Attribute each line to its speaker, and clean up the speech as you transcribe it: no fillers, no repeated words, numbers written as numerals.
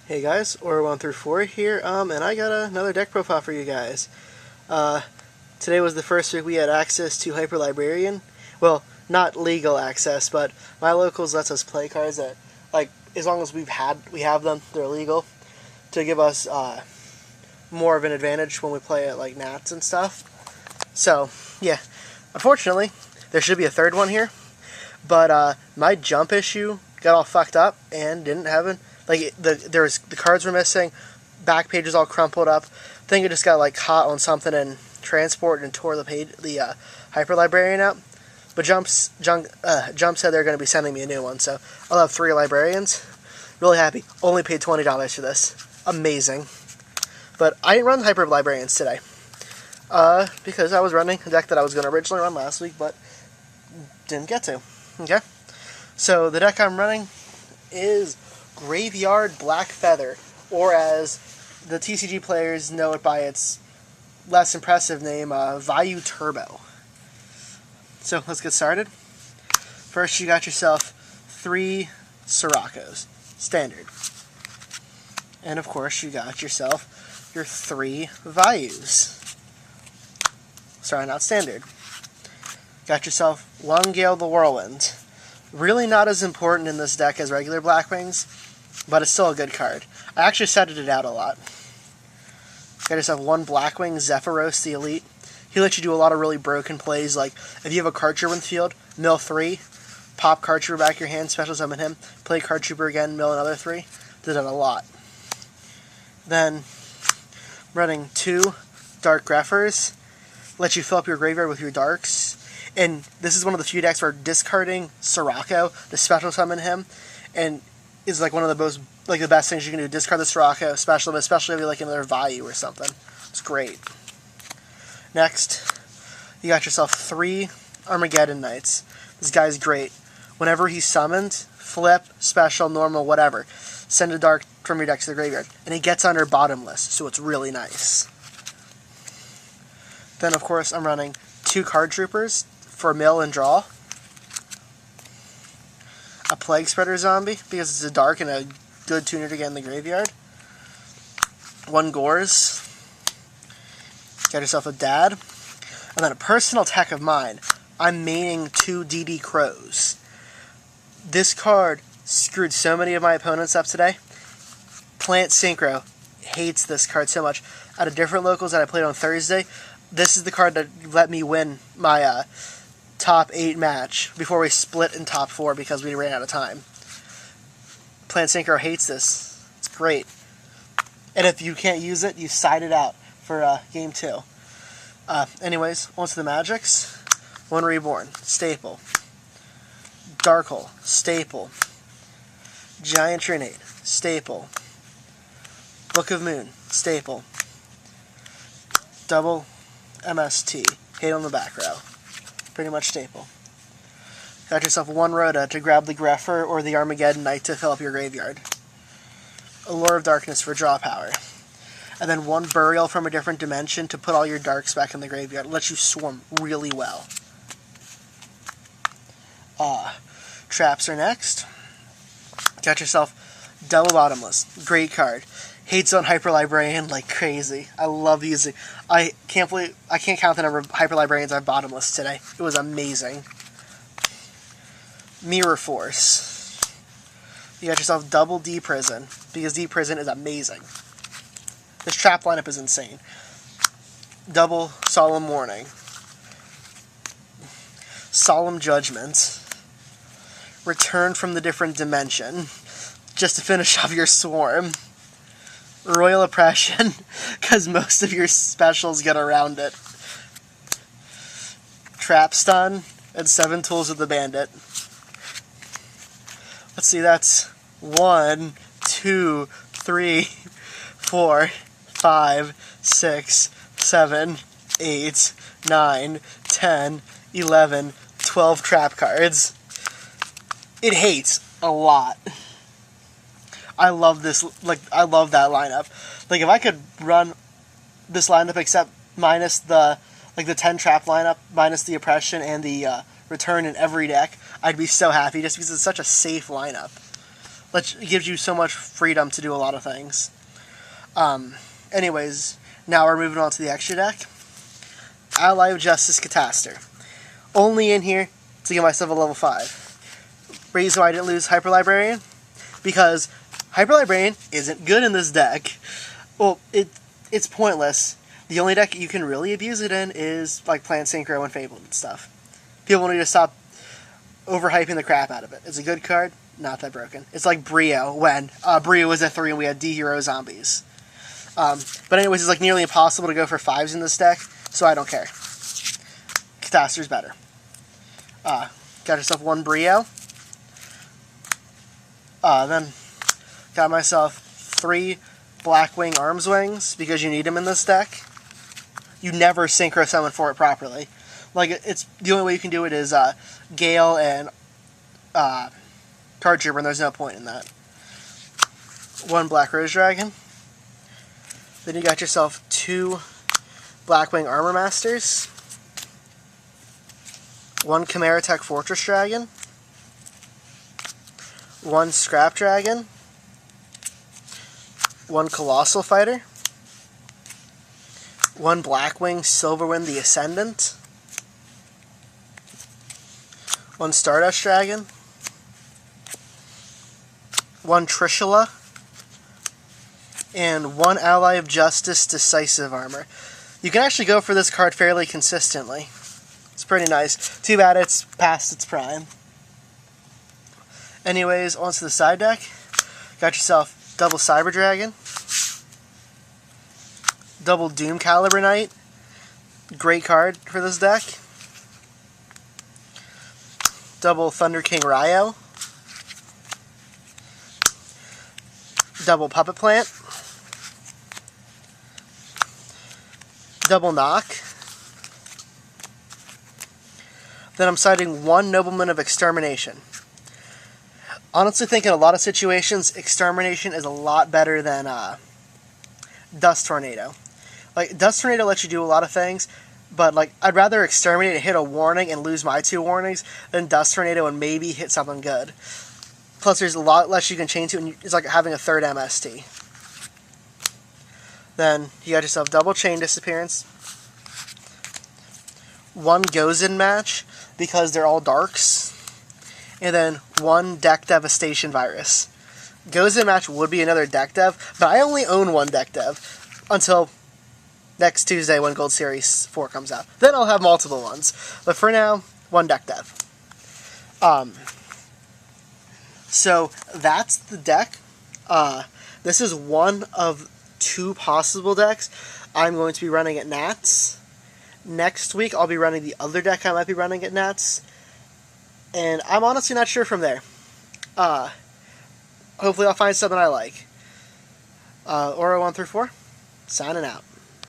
Speaker 1: Hey guys, Aura 1 through 4 here, and I got another deck profile for you guys. Today was the first week we had access to Hyper Librarian. Well, not legal access, but my locals lets us play cards that, like, as long as we have them, they're legal, to give us more of an advantage when we play at like Nats and stuff. So yeah, unfortunately, there should be a third one here, but my jump issue got all fucked up and didn't have it. Like the cards were missing, back page is all crumpled up. I think it just got like caught on something and transported and tore the Hyper Librarian out. But Jump said they're going to be sending me a new one, so I'll have 3 librarians. Really happy. Only paid $20 for this. Amazing. But I didn't run Hyper Librarians today because I was running a deck that I was going to originally run last week, but didn't get to. Okay, so the deck I'm running is Graveyard Black Feather, or as the TCG players know it by its less impressive name, Vayu Turbo. So let's get started. First, you got yourself 3 Siroccos, standard. And of course, you got yourself your 3 Vayus. Starting out standard. Got yourself Lungale the Whirlwind. Really not as important in this deck as regular blackwings, but it's still a good card. I actually setted it out a lot. Got yourself 1 Blackwing, Zephyros the Elite. He lets you do a lot of really broken plays, like if you have a card trooper in the field, mill 3, pop card trooper back your hand, special summon him, play card trooper again, mill another 3. Did that a lot. Then, running 2 Dark Greffers. Let you fill up your graveyard with your darks. And this is one of the few decks where discarding Sirocco to special summon him, and is like one of the most, like the best things you can do. Discard the Sirocco, special him, especially if you like another Vayu or something. It's great. Next, you got yourself 3 Armageddon Knights. This guy's great. Whenever he's summoned, flip, special, normal, whatever. Send a dark from your deck to the graveyard. And he gets under bottomless, so it's really nice. Then, of course, I'm running 2 card troopers for mill and draw. A Plague Spreader zombie, because it's a dark and a good tuner to get in the graveyard. 1 Gores. Got yourself a Dad. And then a personal tech of mine. I'm maining 2 DD Crows. This card screwed so many of my opponents up today. Plant Synchro hates this card so much. Out of different locals that I played on Thursday, this is the card that let me win my top 8 match before we split in top 4 because we ran out of time. Plant Synchro hates this. It's great. And if you can't use it, you side it out for game 2. Anyways, on to the magics. 1 Reborn, staple. Darkhole, staple. Giant Trinade, staple. Book of Moon, staple. Double MST, hate on the back row. Pretty much staple. Got yourself 1 Rhoda to grab the Greffer or the Armageddon Knight to fill up your graveyard. Allure of Darkness for draw power. And then 1 Burial from a different dimension to put all your darks back in the graveyard. It lets you swarm really well. Traps are next. Got yourself Double Bottomless. Great card. Hates on Hyper Librarian like crazy. I love using. I can't count the number of Hyper Librarians I've bottomless today. It was amazing. Mirror Force. You got yourself double D Prison because D Prison is amazing. This trap lineup is insane. Double Solemn Warning. Solemn Judgment. Return from the different dimension. Just to finish off your swarm. Royal Oppression, because most of your specials get around it. Trap Stun, and 7 Tools of the Bandit. Let's see, that's 1, 2, 3, 4, 5, 6, 7, 8, 9, 10, 11, 12 trap cards. It hates a lot. I love this, like, I love that lineup. Like, if I could run this lineup except minus the, like, the 10 trap lineup, minus the oppression and the return in every deck, I'd be so happy just because it's such a safe lineup. gives you so much freedom to do a lot of things. Anyways, now we're moving on to the extra deck. Ally of Justice Cataster. Only in here to give myself a level 5. Reason why I didn't lose Hyper Librarian? Because Hyper Librarian isn't good in this deck. Well, it's pointless. The only deck you can really abuse it in is like Plant Synchro and Fabled and stuff. People need to stop overhyping the crap out of it. It's a good card, not that broken. It's like Brio, when Brio was a 3 and we had D-Hero zombies. But anyways, it's like nearly impossible to go for 5s in this deck, so I don't care. Cataster's better. Got yourself 1 Brio. Then got myself 3 Blackwing Arms Wings, because you need them in this deck. You never Synchro Summon for it properly. Like, it's the only way you can do it is Gale and Card Trooper, and there's no point in that. 1 Black Rose Dragon. Then you got yourself 2 Blackwing Armor Masters. 1 Chimera Tech Fortress Dragon. 1 Scrap Dragon. 1 Colossal Fighter. 1 Blackwing Silverwind the Ascendant. 1 Stardust Dragon. 1 Trishula. And 1 Ally of Justice Decisive Armor. You can actually go for this card fairly consistently. It's pretty nice. Too bad it's past its prime. Anyways, on to the side deck. Got yourself double Cyber Dragon. Double Doom Caliber Knight. Great card for this deck. Double Thunder King Ryo. Double Puppet Plant. Double Knock. Then I'm citing 1 Nobleman of Extermination. Honestly, think in a lot of situations, Extermination is a lot better than Dust Tornado. Like, Dust Tornado lets you do a lot of things, but like, I'd rather Exterminate and hit a warning and lose my 2 warnings than Dust Tornado and maybe hit something good. Plus, there's a lot less you can chain to, and it's like having a 3rd MST. Then you got yourself double Chain Disappearance. 1 Gozen Match, because they're all darks. And then 1 Deck Devastation Virus. Gozen Match would be another deck dev, but I only own 1 deck dev until next Tuesday when Gold Series 4 comes out. Then I'll have multiple ones. But for now, 1 deck dev. So that's the deck. This is one of 2 possible decks I'm going to be running at Nats. Next week I'll be running the other deck I might be running at Nats. And I'm honestly not sure from there. Hopefully I'll find something I like. Oro 1 through 4, signing out.